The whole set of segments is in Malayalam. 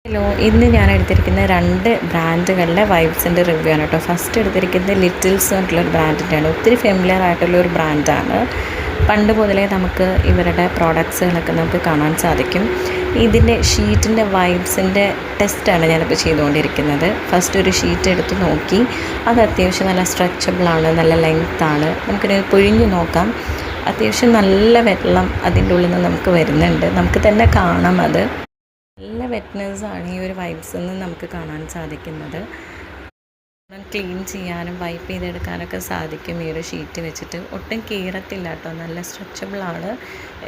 ഹലോ, ഇന്ന് ഞാൻ എടുത്തിരിക്കുന്ന 2 ബ്രാൻഡുകളുടെ വൈബ്സിൻ്റെ റിവ്യൂ ആണ് കേട്ടോ. ഫസ്റ്റ് എടുത്തിരിക്കുന്നത് ലിറ്റിൽസ് പറഞ്ഞിട്ടുള്ളൊരു ബ്രാൻഡിൻ്റെയാണ്. ഒത്തിരി ഫെമിലിയർ ആയിട്ടുള്ളൊരു ബ്രാൻഡാണ്. പണ്ട് മുതലേ നമുക്ക് ഇവരുടെ പ്രോഡക്ട്സുകളൊക്കെ നമുക്ക് കാണാൻ സാധിക്കും. ഇതിൻ്റെ ഷീറ്റിൻ്റെ വൈബ്സിൻ്റെ ടെസ്റ്റാണ് ഞാനിപ്പോൾ ചെയ്തുകൊണ്ടിരിക്കുന്നത്. ഫസ്റ്റ് ഒരു ഷീറ്റ് എടുത്ത് നോക്കി. അത് അത്യാവശ്യം നല്ല സ്ട്രെച്ചബിളാണ്, നല്ല ലെങ്ത്താണ്. നമുക്കിത് പൊഴിഞ്ഞ് നോക്കാം. അത്യാവശ്യം നല്ല വെള്ളം അതിൻ്റെ ഉള്ളിൽ നിന്ന് നമുക്ക് വരുന്നുണ്ട്. നമുക്ക് തന്നെ കാണാം. അത് നല്ല വെറ്റ്നെസ്സാണ് ഈ ഒരു വൈബ്സിൽ നിന്ന് നമുക്ക് കാണാൻ സാധിക്കുന്നത്. ക്ലീൻ ചെയ്യാനും വൈപ്പ് ചെയ്തെടുക്കാനൊക്കെ സാധിക്കും ഈ ഒരു ഷീറ്റ് വെച്ചിട്ട്. ഒട്ടും കീറത്തില്ല കേട്ടോ, നല്ല സ്ട്രെച്ചബിളാണ്.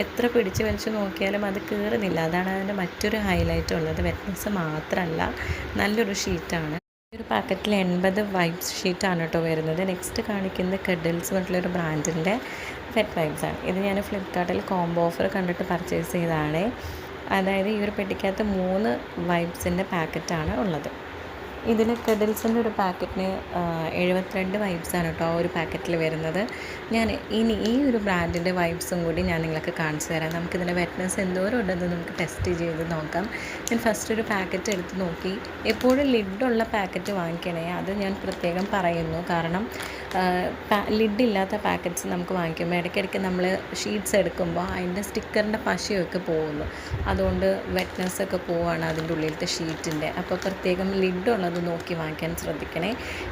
എത്ര പിടിച്ച് വലിച്ച് നോക്കിയാലും അത് കീറുന്നില്ല. അതാണ് അതിൻ്റെ മറ്റൊരു ഹൈലൈറ്റ് ഉള്ളത്. വെറ്റ്നെസ് മാത്രമല്ല, നല്ലൊരു ഷീറ്റാണ്. ഒരു പാക്കറ്റിൽ 80 വൈബ്സ് ഷീറ്റാണ് കേട്ടോ വരുന്നത്. നെക്സ്റ്റ് കാണിക്കുന്നത് കെഡിൽസ് പറഞ്ഞിട്ടുള്ളൊരു ബ്രാൻഡിൻ്റെ വെറ്റ് വൈബ്സാണ്. ഇത് ഞാൻ ഫ്ലിപ്കാർട്ടിൽ കോംബോ ഓഫർ കണ്ടിട്ട് പർച്ചേസ് ചെയ്തതാണ്. അതായത് ഈ ഒരു പെട്ടിക്കകത്ത് 3 വൈബ്സിൻ്റെ പാക്കറ്റാണ് ഉള്ളത്. ഇതിൽ കെഡിൽസിൻ്റെ ഒരു പാക്കറ്റിന് 72 വൈബ്സാണ് കേട്ടോ ആ ഒരു പാക്കറ്റിൽ വരുന്നത്. ഞാൻ ഇനി ഈ ഒരു ബ്രാൻഡിൻ്റെ വൈബ്സും കൂടി ഞാൻ നിങ്ങൾക്ക് കാണിച്ചു തരാം. നമുക്കിതിൻ്റെ വെറ്റ്നസ് എന്തോരം ഉണ്ടെന്ന് നമുക്ക് ടെസ്റ്റ് ചെയ്ത് നോക്കാം. ഞാൻ ഫസ്റ്റ് ഒരു പാക്കറ്റ് എടുത്ത് നോക്കി. എപ്പോഴും ലിഡുള്ള പാക്കറ്റ് വാങ്ങിക്കണേ, അത് ഞാൻ പ്രത്യേകം പറയുന്നു. കാരണം ലിഡില്ലാത്ത പാക്കറ്റ്സ് നമുക്ക് വാങ്ങിക്കുമ്പോൾ ഇടയ്ക്കിടയ്ക്ക് നമ്മൾ ഷീറ്റ്സ് എടുക്കുമ്പോൾ അതിൻ്റെ സ്റ്റിക്കറിൻ്റെ പശയൊക്കെ പോകുന്നു. അതുകൊണ്ട് വെറ്റ്നസ്സൊക്കെ പോവുകയാണ് അതിൻ്റെ ഉള്ളിലത്തെ ഷീറ്റിൻ്റെ. അപ്പോൾ പ്രത്യേകം ലിഡുള്ളത് നോക്കി വാങ്ങിക്കാൻ ശ്രദ്ധിക്കണേ.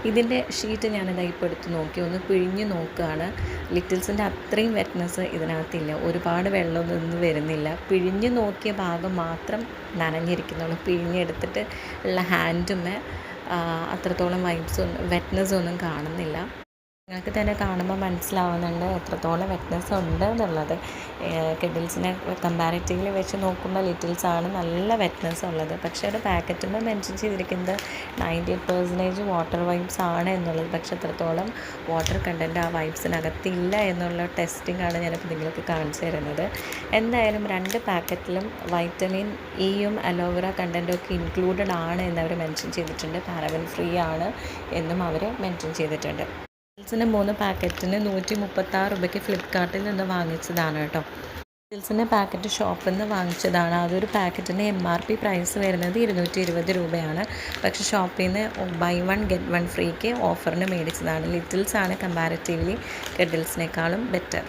ഇതിൻ്റെ ഷീറ്റ് ഞാനിതാ ഇപ്പോൾ എടുത്ത് നോക്കി, ഒന്ന് പിഴിഞ്ഞ് നോക്കുകയാണ്. ലിറ്റിൽസിൻ്റെ അത്രയും വെറ്റ്നസ് ഇതിനകത്തില്ല. ഒരുപാട് വെള്ളമൊന്നും വരുന്നില്ല. പിഴിഞ്ഞ് നോക്കിയ ഭാഗം മാത്രം നനഞ്ഞിരിക്കുന്നുള്ളൂ. പിഴിഞ്ഞെടുത്തിട്ട് ഉള്ള ഹാൻഡുമേ അത്രത്തോളം വെറ്റ്നസ് ഒന്നും കാണുന്നില്ല. നിങ്ങൾക്ക് തന്നെ കാണുമ്പോൾ മനസ്സിലാവുന്നുണ്ട് എത്രത്തോളം വെറ്റ്നസ് ഉണ്ട് എന്നുള്ളത്. കെഡിൽസിനെ കമ്പാരിറ്റീവ്ലി വെച്ച് നോക്കുമ്പോൾ ലിറ്റിൽസാണ് നല്ല വെറ്റ്നസ് ഉള്ളത്. പക്ഷേ ഒരു പാക്കറ്റുമ്പോൾ മെൻഷൻ ചെയ്തിരിക്കുന്നത് 98% വാട്ടർ വൈബ്സ് ആണ് എന്നുള്ളത്. പക്ഷേ എത്രത്തോളം വാട്ടർ കണ്ടൻറ്റ് ആ വൈബ്സിനകത്തില്ല എന്നുള്ള ടെസ്റ്റിംഗ് ആണ് ഞാനിപ്പോൾ നിങ്ങൾക്ക് കാണിച്ചു തരുന്നത്. എന്തായാലും 2 പാക്കറ്റിലും വൈറ്റമിൻ ഇയും അലോവേറ കണ്ടൻറ്റും ഒക്കെ ഇൻക്ലൂഡഡ് ആണ് എന്നവർ മെൻഷൻ ചെയ്തിട്ടുണ്ട്. പാരബൻ ഫ്രീ ആണ് എന്നും അവർ മെൻഷൻ ചെയ്തിട്ടുണ്ട്. ലിറ്റിൽസിൻ്റെ 3 പാക്കറ്റിന് 136 രൂപയ്ക്ക് ഫ്ലിപ്കാർട്ടിൽ നിന്ന് വാങ്ങിച്ചതാണ് കേട്ടോ. ലിറ്റിൽസിൻ്റെ പാക്കറ്റ് ഷോപ്പിൽ നിന്ന് വാങ്ങിച്ചതാണ്. അതൊരു പാക്കറ്റിന് MRP പ്രൈസ് വരുന്നത് 220 രൂപയാണ്. പക്ഷേ ഷോപ്പിൽ നിന്ന് ബൈ 1 ഗെറ്റ് 1 ഫ്രീക്ക് ഓഫറിന് മേടിച്ചതാണ്. ലിറ്റിൽസാണ് കമ്പാരിറ്റീവ്ലി കെഡിൽസിനേക്കാളും ബെറ്റർ.